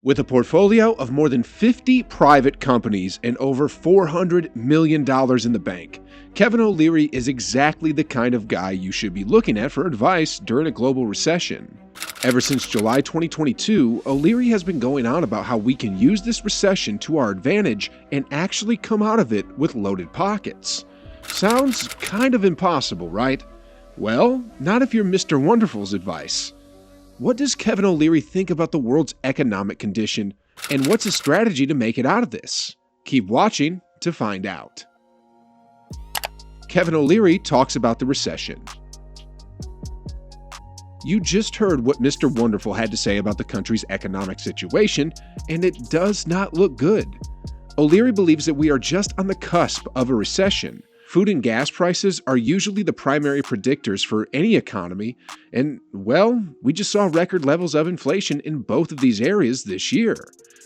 With a portfolio of more than 50 private companies and over $400 million in the bank, Kevin O'Leary is exactly the kind of guy you should be looking at for advice during a global recession. Ever since July 2022, O'Leary has been going on about how we can use this recession to our advantage and actually come out of it with loaded pockets. Sounds kind of impossible, right? Well, not if you're Mr. Wonderful's advice. What does Kevin O'Leary think about the world's economic condition, and what's his strategy to make it out of this? Keep watching to find out. Kevin O'Leary talks about the recession. You just heard what Mr. Wonderful had to say about the country's economic situation, and it does not look good. O'Leary believes that we are just on the cusp of a recession. Food and gas prices are usually the primary predictors for any economy, and, well, we just saw record levels of inflation in both of these areas this year.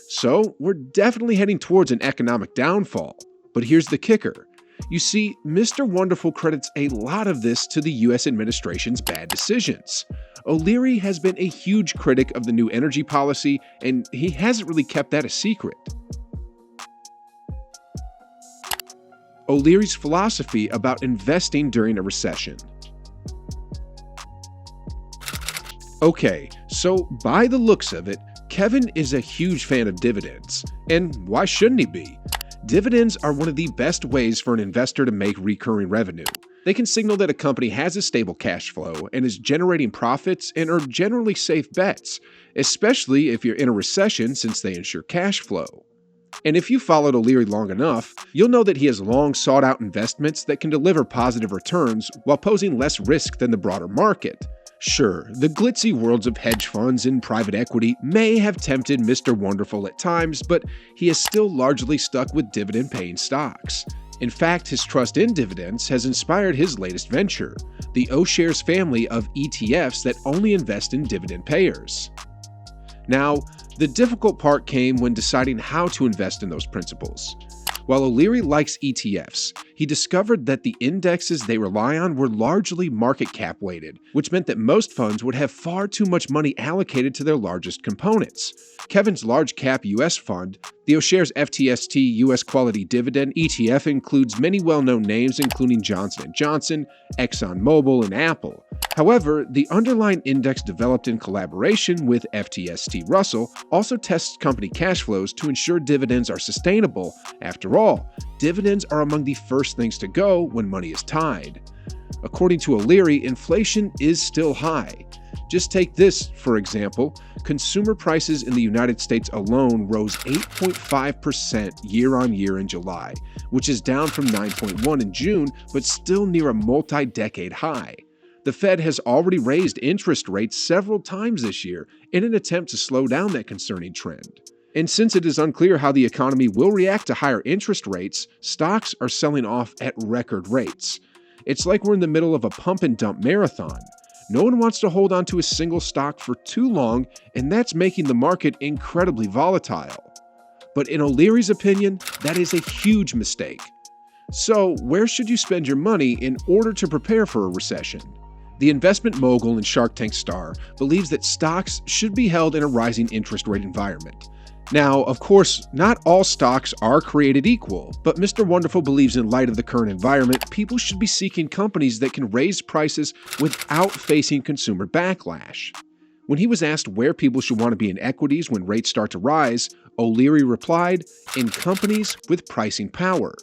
So, we're definitely heading towards an economic downfall. But here's the kicker. You see, Mr. Wonderful credits a lot of this to the U.S. administration's bad decisions. O'Leary has been a huge critic of the new energy policy, and he hasn't really kept that a secret. O'Leary's philosophy about investing during a recession. Okay, so by the looks of it, Kevin is a huge fan of dividends. And why shouldn't he be? Dividends are one of the best ways for an investor to make recurring revenue. They can signal that a company has a stable cash flow and is generating profits and are generally safe bets, especially if you're in a recession since they ensure cash flow. And if you followed O'Leary long enough, you'll know that he has long sought out investments that can deliver positive returns while posing less risk than the broader market. Sure, the glitzy worlds of hedge funds and private equity may have tempted Mr. Wonderful at times, but he is still largely stuck with dividend-paying stocks. In fact, his trust in dividends has inspired his latest venture, the O'Shares family of ETFs that only invest in dividend payers. Now, the difficult part came when deciding how to invest in those principles. While O'Leary likes ETFs, he discovered that the indexes they rely on were largely market cap weighted, which meant that most funds would have far too much money allocated to their largest components. Kevin's large cap US fund, the O'Shares FTST US Quality Dividend ETF, includes many well-known names including Johnson & Johnson, ExxonMobil, and Apple. However, the underlying index developed in collaboration with FTST Russell also tests company cash flows to ensure dividends are sustainable. After all, dividends are among the first things to go when money is tied. According to O'Leary, inflation is still high. Just take this, for example. Consumer prices in the United States alone rose 8.5% year-on-year in July, which is down from 9.1% in June, but still near a multi-decade high. The Fed has already raised interest rates several times this year in an attempt to slow down that concerning trend. And since it is unclear how the economy will react to higher interest rates, stocks are selling off at record rates. It's like we're in the middle of a pump and dump marathon. No one wants to hold on to a single stock for too long, and that's making the market incredibly volatile. But in O'Leary's opinion, that is a huge mistake. So, where should you spend your money in order to prepare for a recession? The investment mogul and Shark Tank star believes that stocks should be held in a rising interest rate environment. Now, of course, not all stocks are created equal, but Mr. Wonderful believes in light of the current environment, people should be seeking companies that can raise prices without facing consumer backlash. When he was asked where people should want to be in equities when rates start to rise, O'Leary replied, "In companies with pricing power."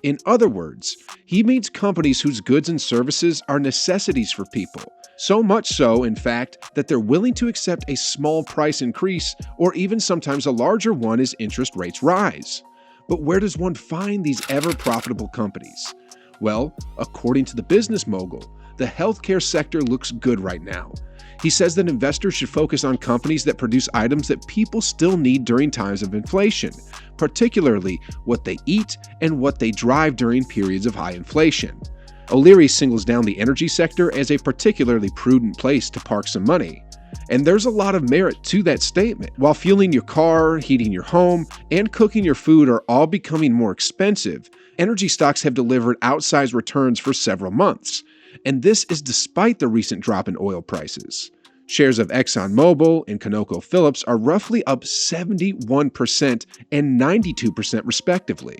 In other words, he means companies whose goods and services are necessities for people. So much so, in fact, that they're willing to accept a small price increase or even sometimes a larger one as interest rates rise. But where does one find these ever-profitable companies? Well, according to the business mogul, the healthcare sector looks good right now. He says that investors should focus on companies that produce items that people still need during times of inflation, particularly what they eat and what they drive during periods of high inflation. O'Leary singles down the energy sector as a particularly prudent place to park some money. And there's a lot of merit to that statement. While fueling your car, heating your home, and cooking your food are all becoming more expensive, energy stocks have delivered outsized returns for several months. And this is despite the recent drop in oil prices. Shares of ExxonMobil and ConocoPhillips are roughly up 71% and 92% respectively.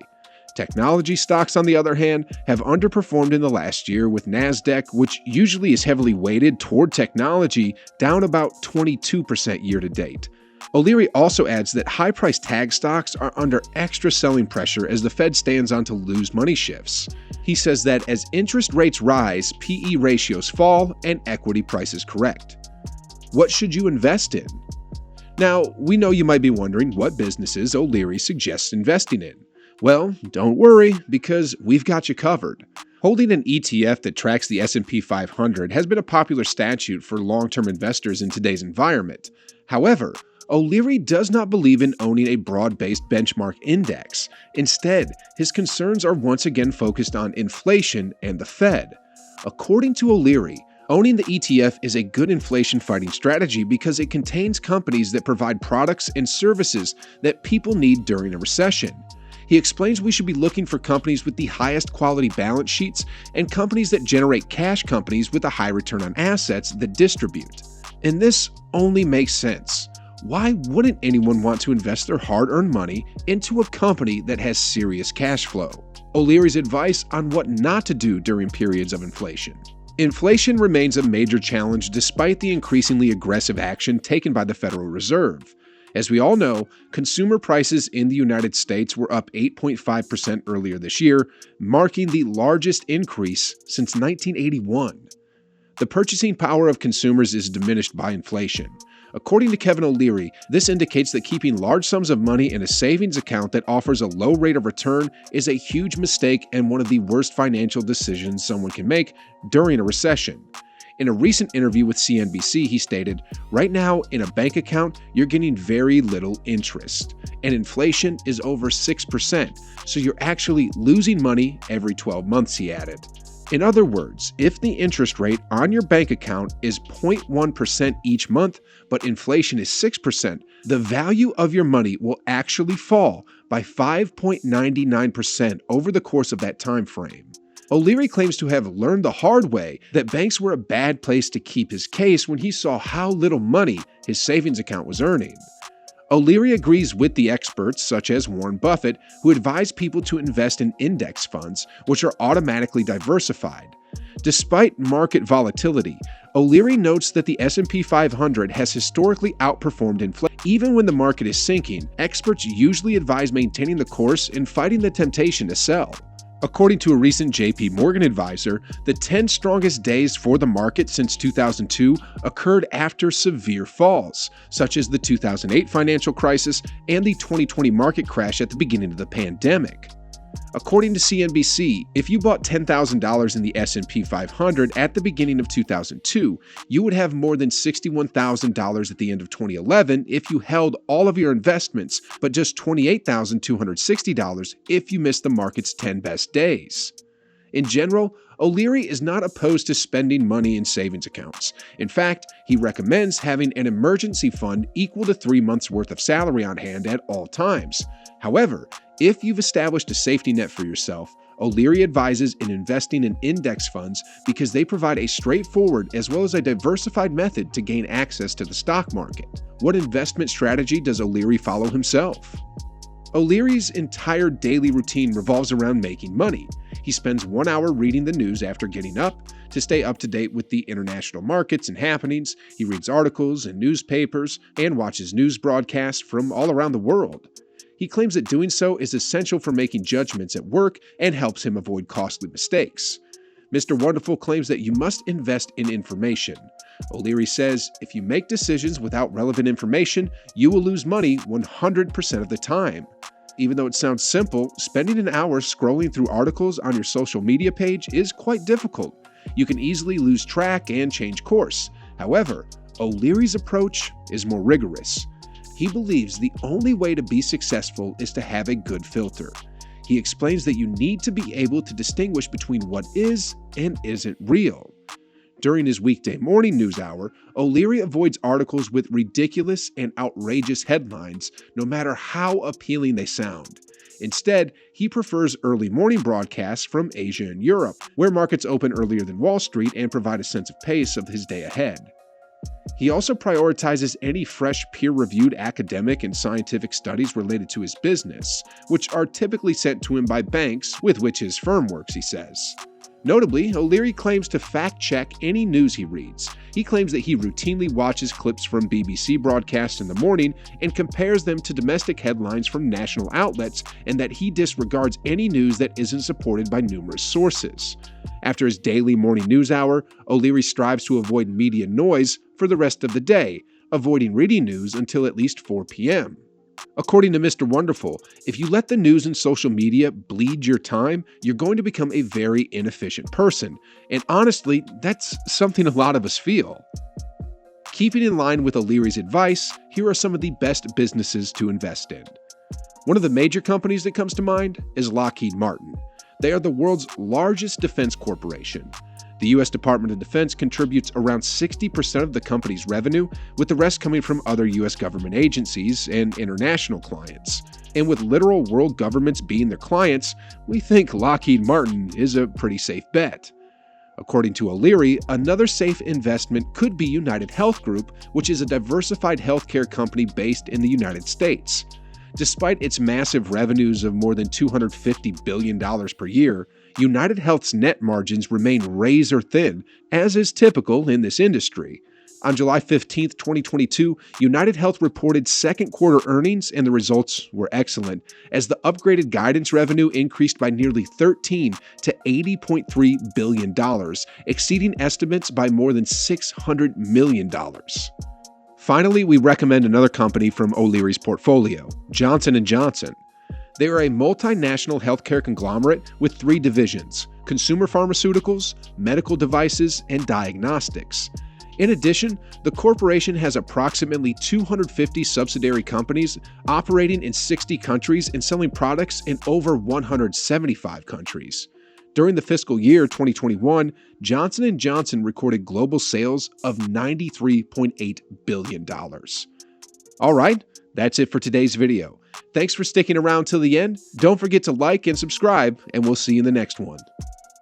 Technology stocks, on the other hand, have underperformed in the last year, with NASDAQ, which usually is heavily weighted toward technology, down about 22% year to date. O'Leary also adds that high-price tag stocks are under extra selling pressure as the Fed stands on to lose money shifts. He says that as interest rates rise, PE ratios fall and equity prices correct. What should you invest in? Now, we know you might be wondering what businesses O'Leary suggests investing in. Well, don't worry, because we've got you covered. Holding an ETF that tracks the S&P 500 has been a popular statute for long-term investors in today's environment. However, O'Leary does not believe in owning a broad-based benchmark index. Instead, his concerns are once again focused on inflation and the Fed. According to O'Leary, owning the ETF is a good inflation-fighting strategy because it contains companies that provide products and services that people need during a recession. He explains we should be looking for companies with the highest quality balance sheets and companies that generate cash, companies with a high return on assets that distribute. And this only makes sense. Why wouldn't anyone want to invest their hard-earned money into a company that has serious cash flow? O'Leary's advice on what not to do during periods of inflation. Inflation remains a major challenge despite the increasingly aggressive action taken by the Federal Reserve. As we all know, consumer prices in the United States were up 8.5% earlier this year, marking the largest increase since 1981. The purchasing power of consumers is diminished by inflation. According to Kevin O'Leary, this indicates that keeping large sums of money in a savings account that offers a low rate of return is a huge mistake and one of the worst financial decisions someone can make during a recession. In a recent interview with CNBC, he stated, "Right now, in a bank account, you're getting very little interest, and inflation is over 6%, so you're actually losing money every 12 months, he added. In other words, if the interest rate on your bank account is 0.1% each month, but inflation is 6%, the value of your money will actually fall by 5.99% over the course of that time frame. O'Leary claims to have learned the hard way that banks were a bad place to keep his case when he saw how little money his savings account was earning. O'Leary agrees with the experts, such as Warren Buffett, who advise people to invest in index funds, which are automatically diversified. Despite market volatility, O'Leary notes that the S&P 500 has historically outperformed inflation. Even when the market is sinking, experts usually advise maintaining the course and fighting the temptation to sell. According to a recent JP Morgan advisor, the 10 strongest days for the market since 2002 occurred after severe falls, such as the 2008 financial crisis and the 2020 market crash at the beginning of the pandemic. According to CNBC, if you bought $10,000 in the S&P 500 at the beginning of 2002, you would have more than $61,000 at the end of 2011 if you held all of your investments, but just $28,260 if you missed the market's 10 best days. In general, O'Leary is not opposed to spending money in savings accounts. In fact, he recommends having an emergency fund equal to 3 months' worth of salary on hand at all times. However, if you've established a safety net for yourself, O'Leary advises in investing in index funds because they provide a straightforward as well as a diversified method to gain access to the stock market. What investment strategy does O'Leary follow himself? O'Leary's entire daily routine revolves around making money. He spends 1 hour reading the news after getting up. To stay up to date with the international markets and happenings, he reads articles in newspapers and watches news broadcasts from all around the world. He claims that doing so is essential for making judgments at work and helps him avoid costly mistakes. Mr. Wonderful claims that you must invest in information. O'Leary says, if you make decisions without relevant information, you will lose money 100% of the time. Even though it sounds simple, spending an hour scrolling through articles on your social media page is quite difficult. You can easily lose track and change course. However, O'Leary's approach is more rigorous. He believes the only way to be successful is to have a good filter. He explains that you need to be able to distinguish between what is and isn't real. During his weekday morning news hour, O'Leary avoids articles with ridiculous and outrageous headlines, no matter how appealing they sound. Instead, he prefers early morning broadcasts from Asia and Europe, where markets open earlier than Wall Street and provide a sense of pace of his day ahead. He also prioritizes any fresh peer-reviewed academic and scientific studies related to his business, which are typically sent to him by banks with which his firm works, he says. Notably, O'Leary claims to fact-check any news he reads. He claims that he routinely watches clips from BBC broadcasts in the morning and compares them to domestic headlines from national outlets, and that he disregards any news that isn't supported by numerous sources. After his daily morning news hour, O'Leary strives to avoid media noise for the rest of the day, avoiding reading news until at least 4 p.m. According to Mr. Wonderful, if you let the news and social media bleed your time, you're going to become a very inefficient person. And honestly, that's something a lot of us feel. Keeping in line with O'Leary's advice, here are some of the best businesses to invest in. One of the major companies that comes to mind is Lockheed Martin. They are the world's largest defense corporation. The U.S. Department of Defense contributes around 60% of the company's revenue, with the rest coming from other U.S. government agencies and international clients. And with literal world governments being their clients, we think Lockheed Martin is a pretty safe bet. According to O'Leary, another safe investment could be United Health Group, which is a diversified healthcare company based in the United States. Despite its massive revenues of more than $250 billion per year, United Health's net margins remain razor thin, as is typical in this industry. On July 15, 2022, United Health reported second quarter earnings, and the results were excellent, as the upgraded guidance revenue increased by nearly $13 to $80.3 billion, exceeding estimates by more than $600 million. Finally, we recommend another company from O'Leary's portfolio, Johnson & Johnson. They are a multinational healthcare conglomerate with 3 divisions: consumer pharmaceuticals, medical devices, and diagnostics. In addition, the corporation has approximately 250 subsidiary companies operating in 60 countries and selling products in over 175 countries. During the fiscal year 2021, Johnson & Johnson recorded global sales of $93.8 billion. All right, that's it for today's video. Thanks for sticking around till the end. Don't forget to like and subscribe, and we'll see you in the next one.